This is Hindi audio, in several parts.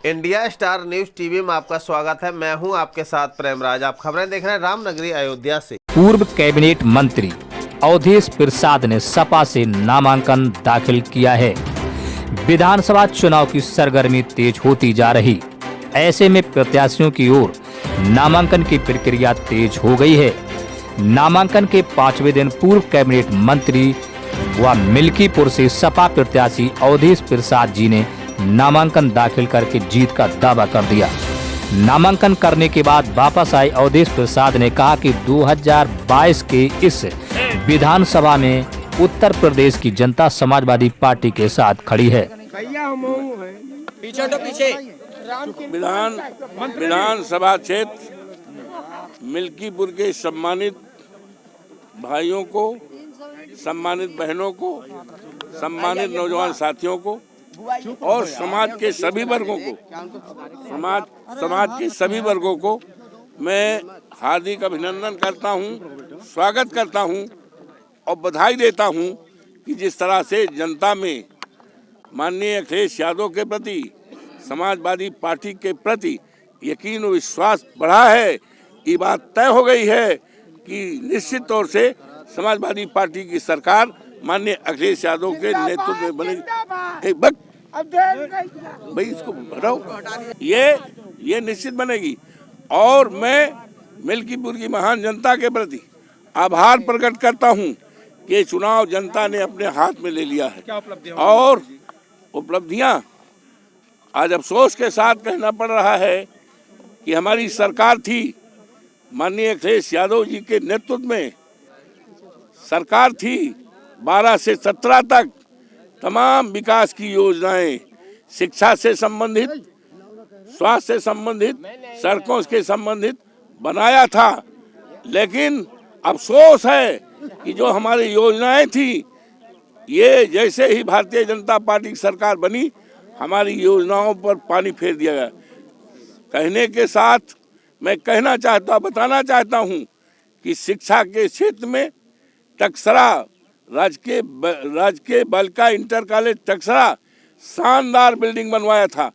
इंडिया स्टार न्यूज टीवी में आपका स्वागत है। मैं हूं आपके साथ प्रेमराज। आप खबरें देख रहे हैं रामनगरी अयोध्या से। पूर्व कैबिनेट मंत्री अवधेश प्रसाद ने सपा से नामांकन दाखिल किया है। विधानसभा चुनाव की सरगर्मी तेज होती जा रही, ऐसे में प्रत्याशियों की ओर नामांकन की प्रक्रिया तेज हो गई है। नामांकन के 5वें दिन पूर्व कैबिनेट मंत्री व मिल्कीपुर से सपा प्रत्याशी अवधेश प्रसाद जी ने नामांकन दाखिल करके जीत का दावा कर दिया। नामांकन करने के बाद वापस आए अवधेश प्रसाद ने कहा कि 2022 के इस विधानसभा में उत्तर प्रदेश की जनता समाजवादी पार्टी के साथ खड़ी है। पीछे तो पीछे विधानसभा क्षेत्र मिल्कीपुर के सम्मानित भाइयों को, सम्मानित बहनों को, सम्मानित नौजवान साथियों को और समाज के सभी वर्गों को, समाज के सभी वर्गों को मैं हार्दिक अभिनंदन करता हूं, स्वागत करता हूं और बधाई देता हूं कि जिस तरह से जनता में माननीय अखिलेश यादव के प्रति, समाजवादी पार्टी के प्रति यकीन और विश्वास बढ़ा है। ये बात तय हो गई है कि निश्चित तौर से समाजवादी पार्टी की सरकार माननीय अखिलेश यादव के नेतृत्व में बनेगी। भाई इसको हटाओ, ये निश्चित बनेगी। और मैं मिल्कीपुर की महान जनता के प्रति आभार प्रकट करता हूं कि चुनाव जनता ने अपने हाथ में ले लिया है। और उपलब्धियां आज अफसोस के साथ कहना पड़ रहा है कि हमारी सरकार थी, माननीय अखिलेश यादव जी के नेतृत्व में सरकार थी। 12 से 17 तक तमाम विकास की योजनाएं, शिक्षा से संबंधित, स्वास्थ्य से संबंधित, सड़कों के संबंधित बनाया था। लेकिन अफसोस है कि जो हमारी योजनाएं थी, ये जैसे ही भारतीय जनता पार्टी की सरकार बनी, हमारी योजनाओं पर पानी फेर दिया गया। कहने के साथ मैं बताना चाहता हूं कि शिक्षा के क्षेत्र में टक्सरा राजकीय बालिका इंटर कॉलेज टक्सरा शानदार बिल्डिंग बनवाया था।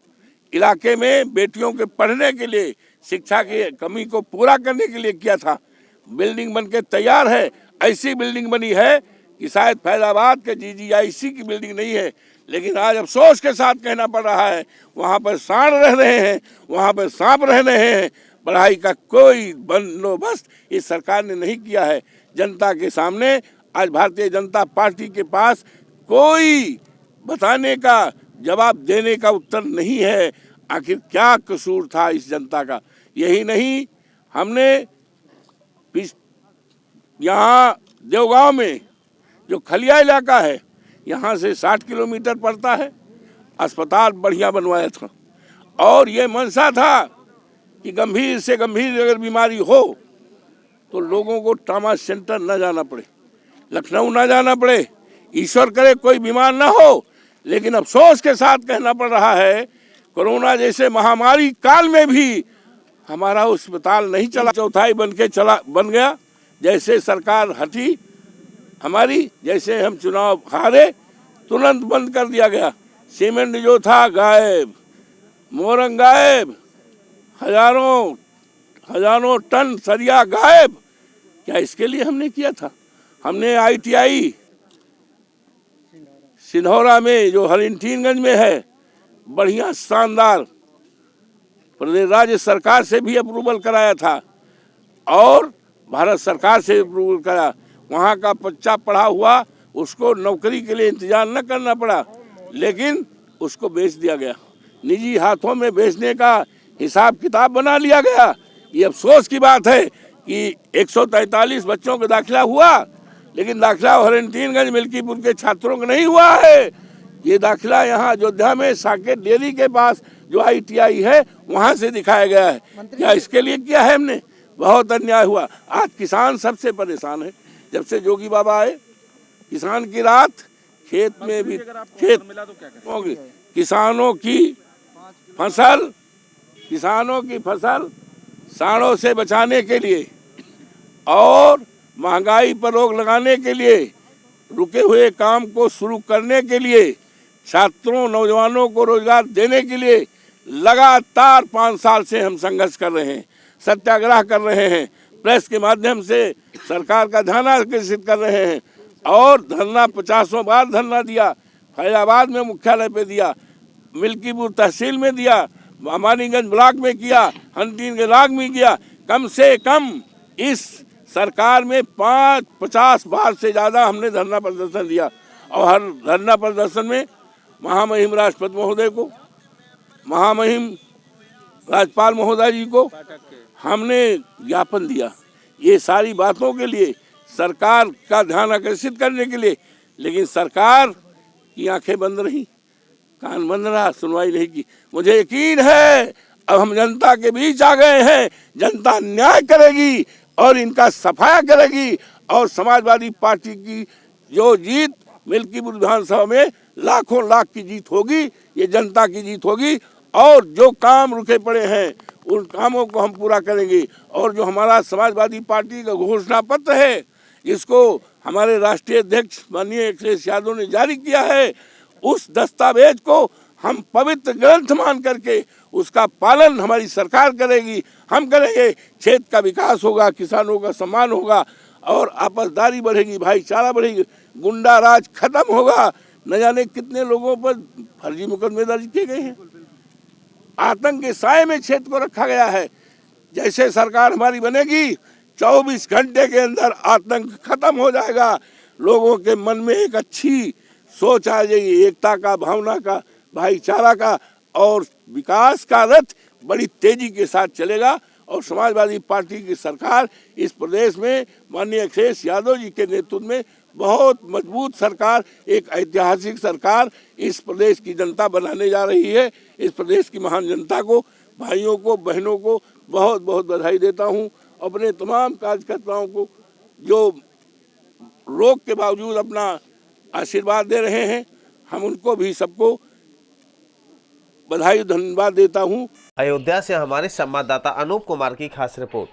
इलाके में बेटियों के पढ़ने के लिए, शिक्षा की कमी को पूरा करने के लिए किया था। बिल्डिंग बनके तैयार है। ऐसी बिल्डिंग बनी है कि शायद फैजाबाद के GGIC की बिल्डिंग नहीं है। लेकिन आज अफसोस के साथ कहना पड़ रहा है, वहाँ पर सांड रह रहे हैं, वहाँ पर सांप रह रहे हैं। पढ़ाई का कोई बंदोबस्त इस सरकार ने नहीं किया है। जनता के सामने आज भारतीय जनता पार्टी के पास कोई बताने का, जवाब देने का उत्तर नहीं है। आखिर क्या कसूर था इस जनता का? यही नहीं, हमने यहाँ देवगांव में जो खलिया इलाका है, यहाँ से 60 किलोमीटर पड़ता है, अस्पताल बढ़िया बनवाया था। और ये मंशा था कि गंभीर से गंभीर अगर बीमारी हो तो लोगों को ट्रॉमा सेंटर न जाना पड़े, लखनऊ न जाना पड़े, ईश्वर करे कोई बीमार ना हो। लेकिन अफसोस के साथ कहना पड़ रहा है, कोरोना जैसे महामारी काल में भी हमारा अस्पताल नहीं चला। चौथाई बन गया। जैसे सरकार हटी हमारी, जैसे हम चुनाव हारे, तुरंत बंद कर दिया गया। सीमेंट जो था गायब, मोरंग गायब, हजारों टन सरिया गायब। क्या इसके लिए हमने किया था? हमने ITI सिंधौरा में, जो हरिंटीनगंज में है, बढ़िया शानदार प्रदेश राज्य सरकार से भी अप्रूवल कराया था और भारत सरकार से अप्रूवल कराया। वहाँ का बच्चा पढ़ा हुआ, उसको नौकरी के लिए इंतजार न करना पड़ा, लेकिन उसको बेच दिया गया। निजी हाथों में बेचने का हिसाब किताब बना लिया गया। ये अफसोस की बात है कि 143 बच्चों का दाखिला हुआ, लेकिन दाखिला हरिंटीनगंज मिल्कीपुर के छात्रों का नहीं हुआ है। ये दाखिला यहाँ अयोध्या में साकेत डेयरी के पास जो ITI है, वहाँ से दिखाया गया है। क्या इसके लिए किया है हमने? बहुत अन्याय हुआ। आज किसान सबसे परेशान है। जब से योगी बाबा आए, किसान की रात, खेत में भी किसानों की फसल सांडों से बचाने के लिए और महंगाई पर रोक लगाने के लिए, रुके हुए काम को शुरू करने के लिए, छात्रों नौजवानों को रोजगार देने के लिए लगातार 5 साल से हम संघर्ष कर रहे हैं, सत्याग्रह कर रहे हैं, प्रेस के माध्यम से सरकार का ध्यान आकर्षित कर रहे हैं और धरना 50 बार धरना दिया, फैजाबाद में मुख्यालय पे दिया, मिल्कीपुर तहसील में दिया, अमानीगंज ब्लॉक में किया, हंटीगंज में किया। कम से कम इस सरकार में 50 बार से ज़्यादा हमने धरना प्रदर्शन दिया और हर धरना प्रदर्शन में महामहिम राष्ट्रपति महोदय को, महामहिम राज्यपाल महोदय जी को हमने ज्ञापन दिया। ये सारी बातों के लिए, सरकार का ध्यान आकर्षित करने के लिए, लेकिन सरकार की आंखें बंद रही, कान बंद रहा, सुनवाई नहीं की। मुझे यकीन है अब हम जनता के बीच आ गए हैं, जनता न्याय करेगी और इनका सफाया करेगी और समाजवादी पार्टी की जो जीत मिल्कीपुर विधानसभा में लाखों लाख की जीत होगी, ये जनता की जीत होगी और जो काम रुके पड़े हैं उन कामों को हम पूरा करेंगे। और जो हमारा समाजवादी पार्टी का घोषणा पत्र है, जिसको हमारे राष्ट्रीय अध्यक्ष माननीय अखिलेश यादव ने जारी किया है, उस दस्तावेज को हम पवित्र ग्रंथ मान करके उसका पालन हमारी सरकार करेगी, हम करेंगे। क्षेत्र का विकास होगा, किसानों का सम्मान होगा और आपसदारी बढ़ेगी, भाईचारा बढ़ेगी, गुंडा राज खत्म होगा। न जाने कितने लोगों पर फर्जी मुकदमे दर्ज किए गए हैं, आतंक के साए में क्षेत्र को रखा गया है। जैसे सरकार हमारी बनेगी 24 घंटे के अंदर आतंक खत्म हो जाएगा, लोगों के मन में एक अच्छी सोच आ जाएगी, एकता का, भावना का, भाईचारा का और विकास का रथ बड़ी तेजी के साथ चलेगा। और समाजवादी पार्टी की सरकार इस प्रदेश में माननीय अखिलेश यादव जी के नेतृत्व में बहुत मजबूत सरकार, एक ऐतिहासिक सरकार इस प्रदेश की जनता बनाने जा रही है। इस प्रदेश की महान जनता को, भाइयों को, बहनों को बहुत बहुत बधाई देता हूं। अपने तमाम कार्यकर्ताओं को जो रोग के बावजूद अपना आशीर्वाद दे रहे हैं, हम उनको भी सबको बधाई धन्यवाद देता हूं। अयोध्या से हमारे संवाददाता अनूप कुमार की खास रिपोर्ट।